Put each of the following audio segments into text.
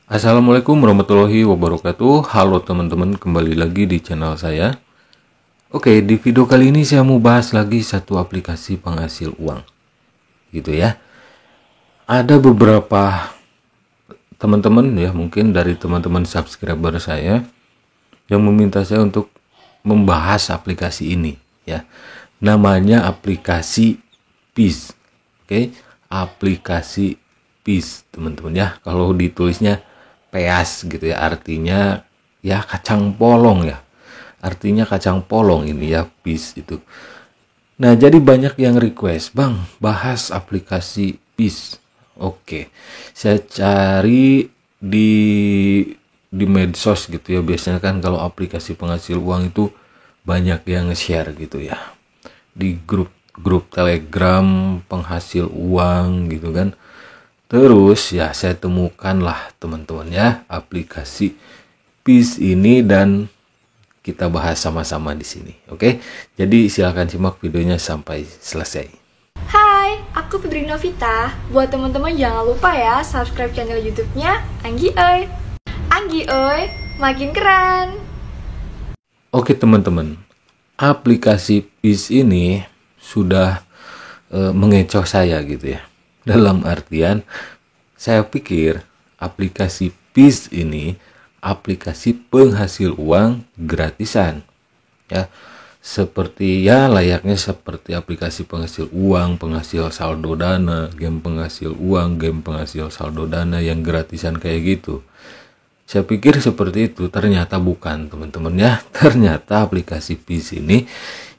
Assalamualaikum warahmatullahi wabarakatuh. Halo teman-teman, kembali lagi di channel saya. Oke, di video kali ini saya mau bahas lagi satu aplikasi penghasil uang. Gitu ya. Ada beberapa teman-teman ya, mungkin dari teman-teman subscriber saya yang meminta saya untuk membahas aplikasi ini ya. Namanya aplikasi PIS. Oke, aplikasi PIS teman-teman ya. Kalau ditulisnya peas gitu ya, artinya ya kacang polong ya, artinya kacang polong ini ya, PIS itu. Nah, jadi banyak yang request, bang bahas aplikasi PIS. Oke, saya cari di medsos gitu ya. Biasanya kan kalau aplikasi penghasil uang itu banyak yang share gitu ya, di grup Telegram penghasil uang gitu kan. Terus ya saya temukanlah teman-teman ya aplikasi PIS ini dan kita bahas sama-sama di sini. Oke? Jadi silakan simak videonya sampai selesai. Hai, aku Fitri Novita. Buat teman-teman jangan lupa ya subscribe channel YouTube-nya Anggi Oi. Anggi Oi, makin keren. Oke teman-teman, aplikasi PIS ini sudah mengecoh saya gitu ya. Dalam artian, saya pikir aplikasi PIS ini aplikasi penghasil uang gratisan. Ya, seperti ya layaknya seperti aplikasi penghasil uang, penghasil saldo dana, game penghasil uang, game penghasil saldo dana yang gratisan kayak gitu. Saya pikir seperti itu, ternyata bukan teman-teman ya. Ternyata aplikasi PIS ini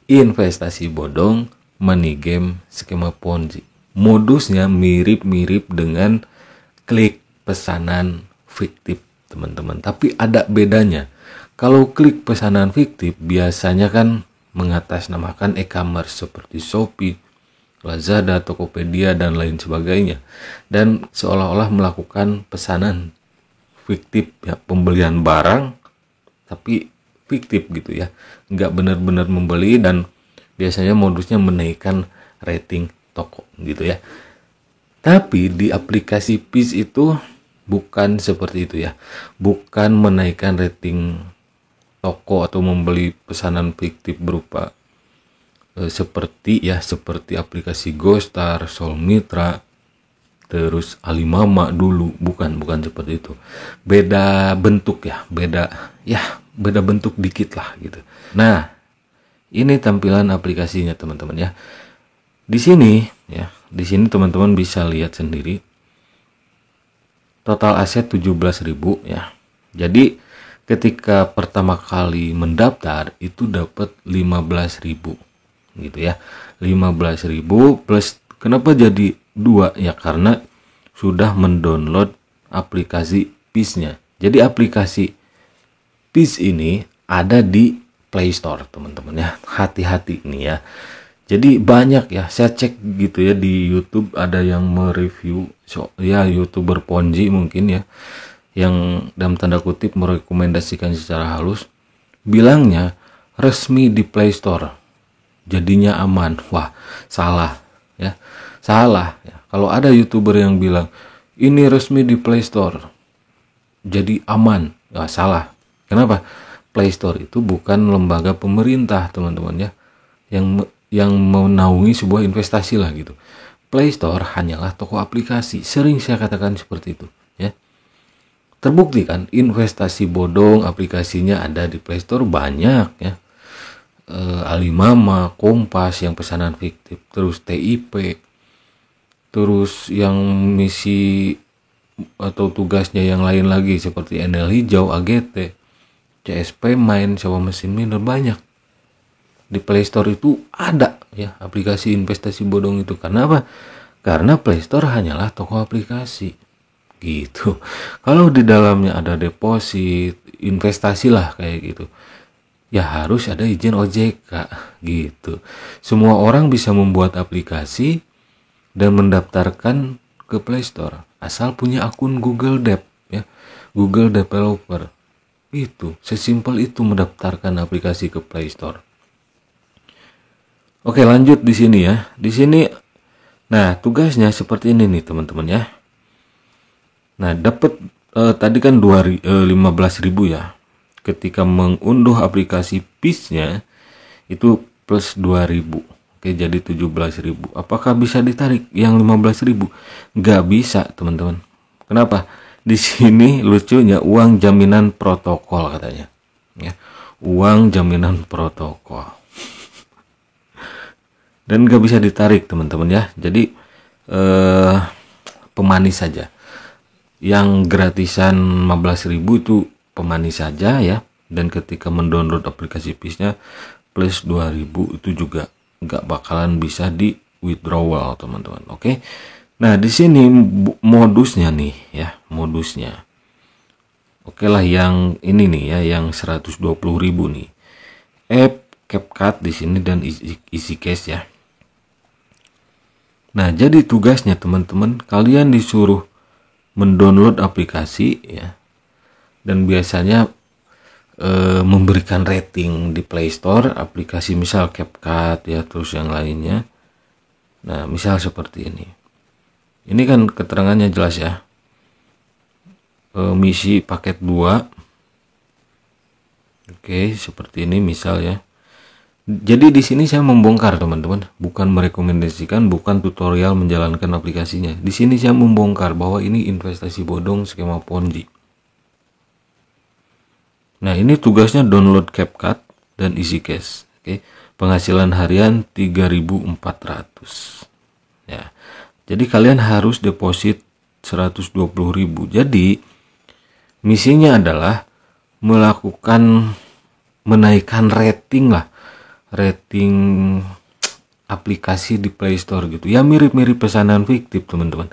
investasi bodong, money game, skema Ponzi. Modusnya mirip-mirip dengan klik pesanan fiktif teman-teman, tapi ada bedanya. Kalau klik pesanan fiktif biasanya kan mengatasnamakan e-commerce seperti Shopee, Lazada, Tokopedia dan lain sebagainya, dan seolah-olah melakukan pesanan fiktif ya, pembelian barang tapi fiktif gitu ya, nggak benar-benar membeli, dan biasanya modusnya menaikkan rating toko gitu ya. Tapi di aplikasi PIS itu bukan seperti itu ya, bukan menaikkan rating toko atau membeli pesanan fiktif berupa seperti aplikasi Gostar, Solmitra, terus Alimama dulu. Bukan seperti itu. Beda bentuk ya, beda bentuk dikit lah gitu. Nah, ini tampilan aplikasinya teman-teman ya. Di sini teman-teman bisa lihat sendiri total aset 17.000 ya. Jadi ketika pertama kali mendaftar itu dapat 15.000 gitu ya. 15.000 plus, kenapa jadi 2 ya, karena sudah mendownload aplikasi PIS-nya. Jadi aplikasi PIS ini ada di Play Store teman-teman ya. Hati-hati nih ya. Jadi banyak ya, saya cek gitu ya di YouTube, ada yang mereview ya, YouTuber Ponzi mungkin ya, yang dalam tanda kutip merekomendasikan secara halus, bilangnya resmi di Play Store jadinya aman. Wah, salah ya. Salah ya. Kalau ada YouTuber yang bilang ini resmi di Play Store jadi aman, ya salah. Kenapa? Play Store itu bukan lembaga pemerintah teman-teman ya, yang menaungi sebuah investasi lah gitu. Play Store hanyalah toko aplikasi. Sering saya katakan seperti itu ya. Terbukti kan, investasi bodong aplikasinya ada di Play Store banyak ya. Alimama, Kompas yang pesanan fiktif, terus TIP, terus yang misi atau tugasnya yang lain lagi seperti NL Hijau, AGT, CSP Main, sewa mesin miner, banyak. Di Play Store itu ada ya aplikasi investasi bodong itu. Karena apa? Karena Play Store hanyalah toko aplikasi gitu. Kalau di dalamnya ada deposit, investasi lah kayak gitu, ya harus ada izin OJK gitu. Semua orang bisa membuat aplikasi dan mendaftarkan ke Play Store asal punya akun Google Dev ya, Google Developer. Itu sesimpel itu mendaftarkan aplikasi ke Play Store. Oke, lanjut di sini ya. Di sini, nah tugasnya seperti ini nih teman-teman ya. Nah, dapat tadi kan 15.000 ya. Ketika mengunduh aplikasi PIS-nya itu plus 2.000. Oke, jadi 17.000. Apakah bisa ditarik yang 15.000? Nggak bisa, teman-teman. Kenapa? Di sini lucunya uang jaminan protokol katanya. Ya, uang jaminan protokol. Dan nggak bisa ditarik, teman-teman ya. Jadi pemanis saja. Yang gratisan 15.000 itu pemanis saja ya. Dan ketika mendownload aplikasi PIS-nya plus 2.000 itu juga nggak bakalan bisa di withdrawal, teman-teman. Oke. Nah, di sini modusnya nih ya, modusnya. Oke lah, yang ini nih ya, yang 120.000 nih. App CapCut di sini dan EasyCash ya. Nah, jadi tugasnya teman-teman, kalian disuruh mendownload aplikasi ya. Dan biasanya memberikan rating di Play Store aplikasi misal CapCut ya, terus yang lainnya. Nah, misal seperti ini. Ini kan keterangannya jelas ya. Misi paket 2. Oke, seperti ini misal ya. Jadi di sini saya membongkar, teman-teman, bukan merekomendasikan, bukan tutorial menjalankan aplikasinya. Di sini saya membongkar bahwa ini investasi bodong, skema Ponzi. Nah, ini tugasnya download CapCut dan EasyCash. Oke. Penghasilan harian 3.400. Ya. Jadi kalian harus deposit 120.000. Jadi misinya adalah menaikkan rating lah. Rating aplikasi di Play Store gitu. Ya mirip-mirip pesanan fiktif, teman-teman.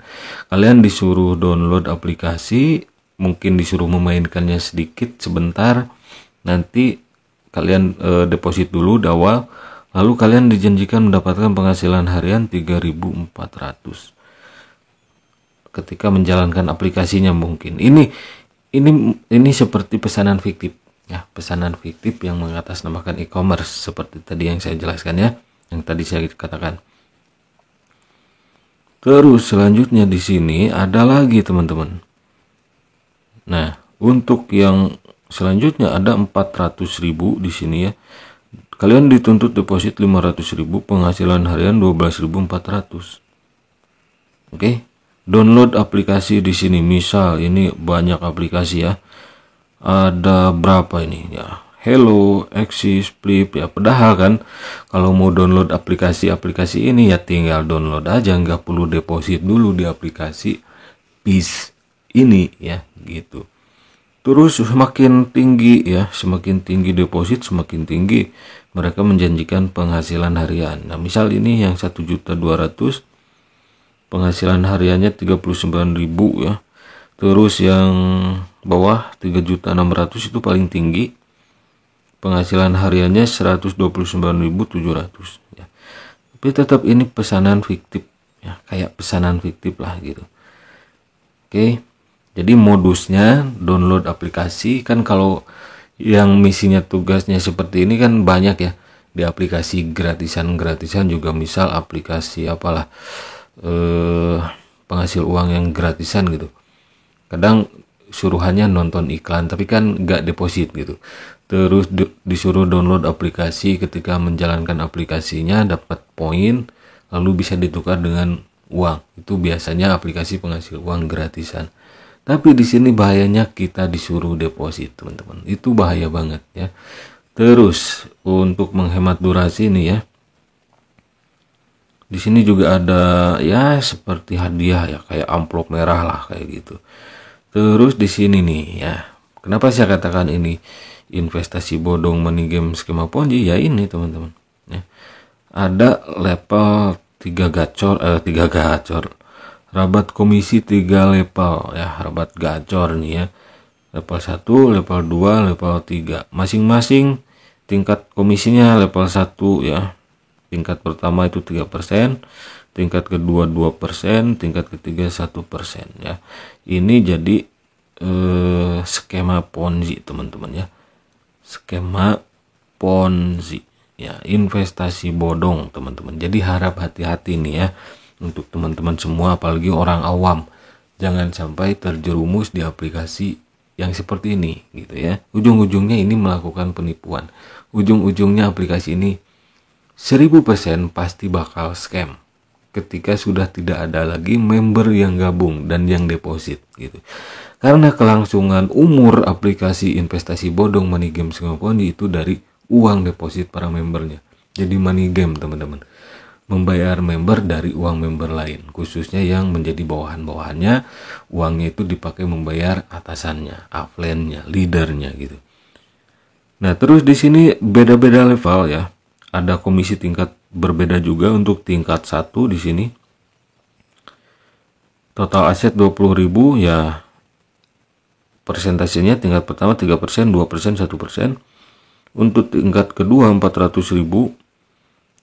Kalian disuruh download aplikasi, mungkin disuruh memainkannya sedikit sebentar, nanti kalian deposit dulu di awal, lalu kalian dijanjikan mendapatkan penghasilan harian 3.400 ketika menjalankan aplikasinya. Mungkin ini seperti pesanan fiktif ya, pesanan fiktif yang mengatasnamakan e-commerce seperti tadi yang saya jelaskan ya, yang tadi saya katakan. Terus selanjutnya di sini ada lagi, teman-teman. Nah, untuk yang selanjutnya ada 400.000 di sini ya. Kalian dituntut deposit 500.000, penghasilan harian 12.400. Oke. Download aplikasi di sini. Misal ini banyak aplikasi ya. Ada berapa ini ya? Hello, Axis, Flip ya. Padahal kan kalau mau download aplikasi ini ya tinggal download aja, nggak perlu deposit dulu di aplikasi PIS ini ya gitu. Terus semakin tinggi ya, semakin tinggi deposit, semakin tinggi mereka menjanjikan penghasilan harian. Nah, misal ini yang 1.200.000 penghasilan hariannya 39.000 ya. Terus yang bawah 3.600.000 itu paling tinggi, penghasilan hariannya 129.700 ya. Tapi tetap ini pesanan fiktif ya, kayak pesanan fiktif lah gitu. Oke. Jadi modusnya download aplikasi kan, kalau yang misinya tugasnya seperti ini kan banyak ya, di aplikasi gratisan juga, misal aplikasi apalah penghasil uang yang gratisan gitu. Kadang suruhannya nonton iklan tapi kan nggak deposit gitu. Terus disuruh download aplikasi, ketika menjalankan aplikasinya dapat poin lalu bisa ditukar dengan uang. Itu biasanya aplikasi penghasil uang gratisan. Tapi di sini bahayanya kita disuruh deposit, teman-teman. Itu bahaya banget ya. Terus untuk menghemat durasi ini ya. Di sini juga ada ya seperti hadiah ya, kayak amplop merah lah kayak gitu. Terus di sini nih ya. Kenapa saya katakan ini investasi bodong, money game, skema Ponzi? Ya ini, teman-teman. Ya. Ada level 3 gacor. Rabat komisi 3 level ya, rabat gacor nih ya. Level 1, level 2, level 3. Masing-masing tingkat komisinya level 1 ya. Tingkat pertama itu 3%, tingkat kedua 2%, tingkat ketiga 1% ya. Ini jadi skema Ponzi, teman-teman ya. Skema Ponzi ya, investasi bodong, teman-teman. Jadi harap hati-hati nih ya untuk teman-teman semua, apalagi orang awam Jangan sampai terjerumus di aplikasi yang seperti ini gitu ya. Ujung-ujungnya ini melakukan penipuan. Ujung-ujungnya aplikasi ini 1000% pasti bakal scam ketika sudah tidak ada lagi member yang gabung dan yang deposit gitu. Karena kelangsungan umur aplikasi investasi bodong, money game, skema ponzi itu dari uang deposit para membernya. Jadi money game teman-teman, membayar member dari uang member lain, khususnya yang menjadi bawahan-bawahannya. Uangnya itu dipakai membayar atasannya, upline-nya, leadernya gitu. Nah, terus di sini beda-beda level ya. Ada komisi tingkat berbeda juga. Untuk tingkat 1 di sini total aset 20.000 ya. Persentasenya tingkat pertama 3%, 2%, 1%. Untuk tingkat kedua 400.000.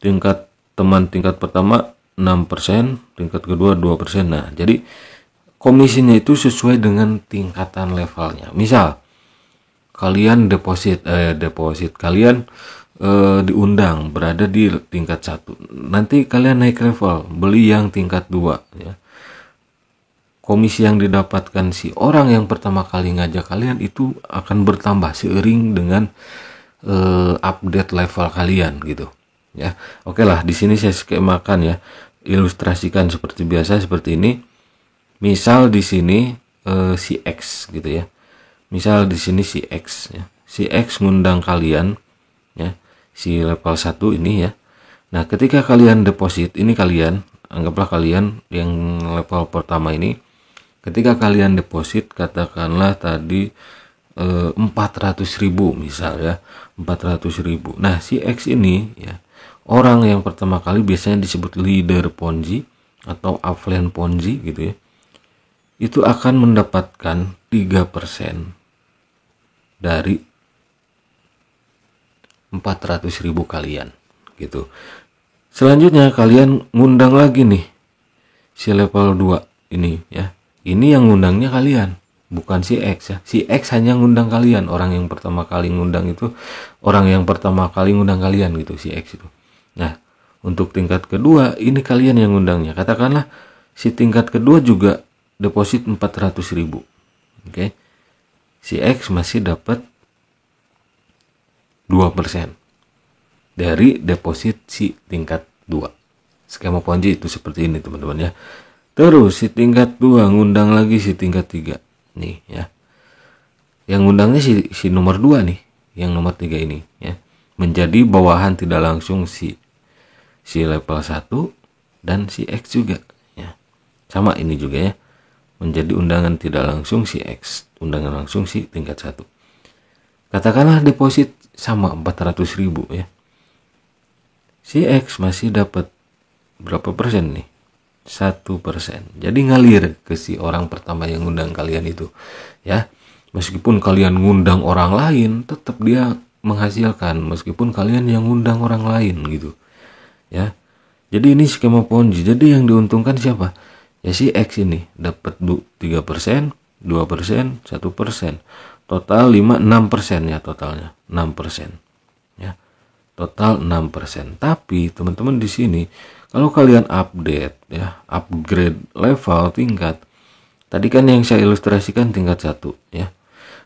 Tingkat teman tingkat pertama 6%, tingkat kedua 2%. Nah, jadi komisinya itu sesuai dengan tingkatan levelnya. Misal kalian deposit kalian diundang berada di tingkat 1. Nanti kalian naik level, beli yang tingkat 2 ya. Komisi yang didapatkan si orang yang pertama kali ngajak kalian itu akan bertambah seiring dengan update level kalian gitu. Ya, oke lah, di sini saya skemakan ya, ilustrasikan seperti biasa seperti ini. Misal di sini si X gitu ya. Misal di sini si X ya. Si X ngundang kalian ya, si level 1 ini ya. Nah, ketika kalian deposit, ini kalian, anggaplah kalian yang level pertama ini, ketika kalian deposit katakanlah tadi 400.000 misal ya, 400.000. Nah, si X ini ya, orang yang pertama kali biasanya disebut leader Ponzi atau upline Ponzi gitu ya. Itu akan mendapatkan 3% dari 400.000 kalian gitu. Selanjutnya kalian ngundang lagi nih si level 2 ini ya. Ini yang ngundangnya kalian, bukan si X ya. Si X hanya ngundang kalian, orang yang pertama kali ngundang kalian gitu, si X itu. Nah, untuk tingkat kedua ini kalian yang ngundangnya. Katakanlah si tingkat kedua juga deposit 400.000. Oke. Si X masih dapat 2% dari deposit si tingkat 2. Skema Ponzi itu seperti ini teman-teman ya. Terus si tingkat 2 ngundang lagi si tingkat 3 nih ya. Yang ngundangnya si nomor 2 nih, yang nomor 3 ini ya. Menjadi bawahan tidak langsung si level 1 dan si X juga ya. Sama ini juga ya. Menjadi undangan tidak langsung si X, undangan langsung si tingkat 1. Katakanlah deposit sama 400.000 ya. Si X masih dapat berapa persen nih? 1%. Jadi ngalir ke si orang pertama yang ngundang kalian itu ya. Meskipun kalian ngundang orang lain, tetap dia menghasilkan meskipun kalian yang ngundang orang lain gitu ya. Jadi ini skema Ponzi. Jadi yang diuntungkan siapa? Ya si X ini dapat 3%, 2%, 1%. Total 6% ya, totalnya 6% ya. Total 6%. Tapi teman-teman di sini kalau kalian update ya, upgrade level tingkat, tadi kan yang saya ilustrasikan tingkat 1 ya.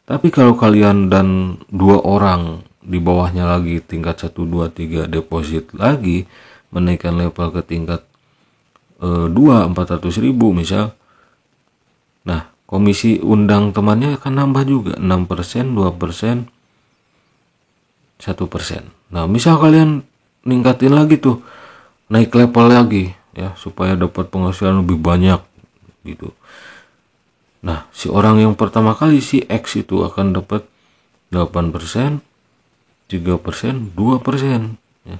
Tapi kalau kalian dan 2 orang di bawahnya lagi tingkat 1, 2, 3 deposit lagi, menaikkan level ke tingkat 2, 400.000 misal. Nah, komisi undang temannya akan nambah juga 6%, 2%, 1%. Nah, misal kalian ningkatin lagi tuh, naik level lagi ya, supaya dapat penghasilan lebih banyak gitu. Nah, si orang yang pertama kali si X itu akan dapat 8%, 3%, 2% ya.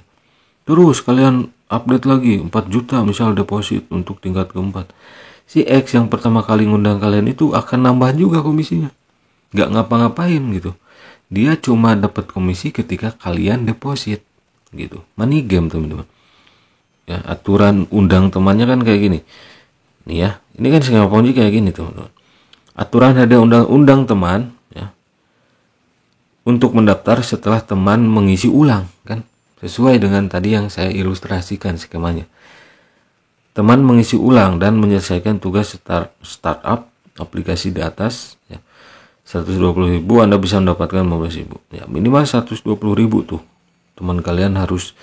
Terus kalian update lagi 4 juta misal deposit untuk tingkat keempat. Si X yang pertama kali ngundang kalian itu akan nambah juga komisinya. Gak ngapa-ngapain gitu. Dia cuma dapat komisi ketika kalian deposit gitu. Money game teman-teman. Ya, aturan undang temannya kan kayak gini. Nih ya, ini kan skema Ponzi kayak gini teman-teman. Aturan ada undang teman ya, untuk mendaftar setelah teman mengisi ulang kan, sesuai dengan tadi yang saya ilustrasikan skemanya. teman mengisi ulang dan menyelesaikan tugas startup aplikasi di atas ya, 120.000 Anda bisa mendapatkan 15.000 ya, minimal 120.000 tuh teman kalian harus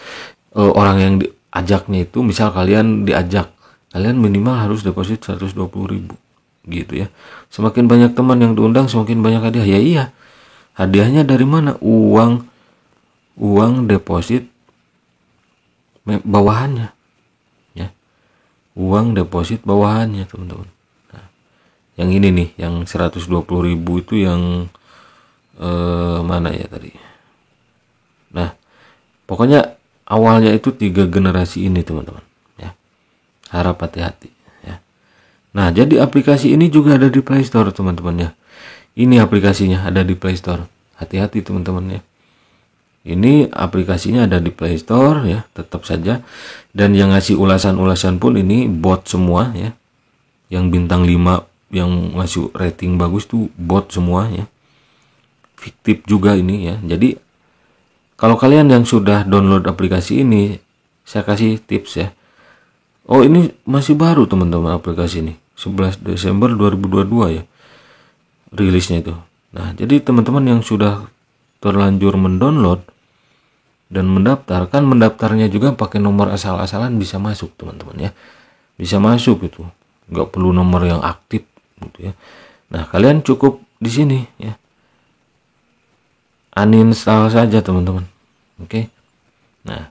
orang yang diajaknya itu, misal kalian diajak, kalian minimal harus deposit 120.000 gitu ya. Semakin banyak teman yang diundang semakin banyak hadiah. Ya iya, hadiahnya dari mana? Uang deposit bawahannya ya, uang deposit bawahannya teman-teman. Nah, yang ini nih, yang 120.000 itu yang mana ya tadi. Nah, pokoknya awalnya itu 3 generasi ini teman-teman ya, harap hati-hati ya. Nah, jadi aplikasi ini juga ada di Play Store teman-teman ya. Ini aplikasinya ada di Play Store, hati-hati teman-teman ya. Ini aplikasinya ada di Play Store ya, tetap saja. Dan yang ngasih ulasan-ulasan pun ini bot semua ya, yang bintang 5 yang ngasih rating bagus tuh bot semua ya, fiktif juga ini ya. Jadi kalau kalian yang sudah download aplikasi ini, saya kasih tips ya. Oh, ini masih baru teman-teman aplikasi ini, 11 Desember 2022 ya rilisnya itu. Nah, jadi teman-teman yang sudah terlanjur mendownload dan mendaftar, kan mendaftarnya juga pakai nomor asal-asalan bisa masuk teman-teman ya, bisa masuk itu, nggak perlu nomor yang aktif gitu ya. Nah, kalian cukup di sini ya, uninstall saja teman-teman. Oke. Nah,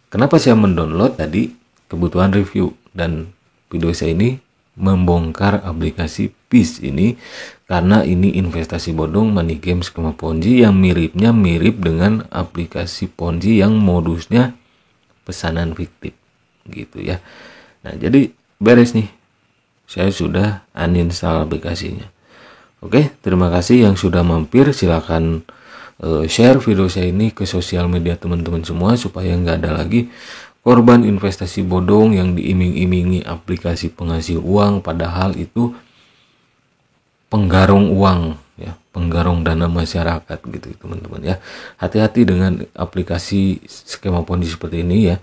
kenapa saya mendownload tadi? Kebutuhan review, dan video saya ini membongkar aplikasi PIS ini karena ini investasi bodong, money game, skema ponzi yang miripnya mirip dengan aplikasi ponzi yang modusnya pesanan fiktif gitu ya. Nah, jadi beres nih, saya sudah uninstall aplikasinya. Oke, terima kasih yang sudah mampir. Silakan share video saya ini ke sosial media teman-teman semua supaya nggak ada lagi korban investasi bodong yang diiming-imingi aplikasi penghasil uang, padahal itu penggarong uang ya, penggarong dana masyarakat gitu teman-teman ya. Hati-hati dengan aplikasi skema ponzi seperti ini ya.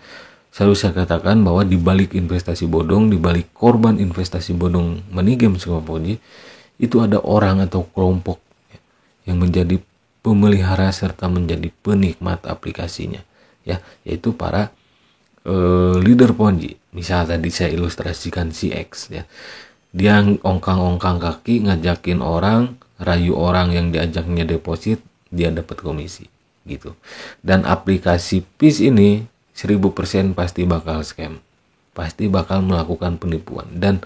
Selalu saya katakan bahwa di balik investasi bodong, di balik korban investasi bodong money game skema ponzi itu ada orang atau kelompok ya, yang menjadi pemelihara serta menjadi penikmat aplikasinya ya, yaitu para leader ponzi. Misal tadi saya ilustrasikan si X ya, dia ongkang-ongkang kaki ngajakin orang, rayu orang yang diajaknya deposit, dia dapat komisi gitu. Dan aplikasi PIS ini 1000% pasti bakal scam, pasti bakal melakukan penipuan, dan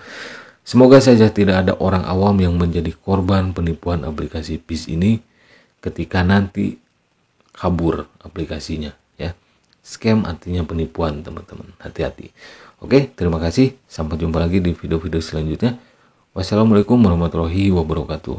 semoga saja tidak ada orang awam yang menjadi korban penipuan aplikasi PIS ini ketika nanti kabur aplikasinya ya. Scam artinya penipuan teman-teman, hati-hati. Oke, terima kasih, sampai jumpa lagi di video-video selanjutnya. Wassalamualaikum warahmatullahi wabarakatuh.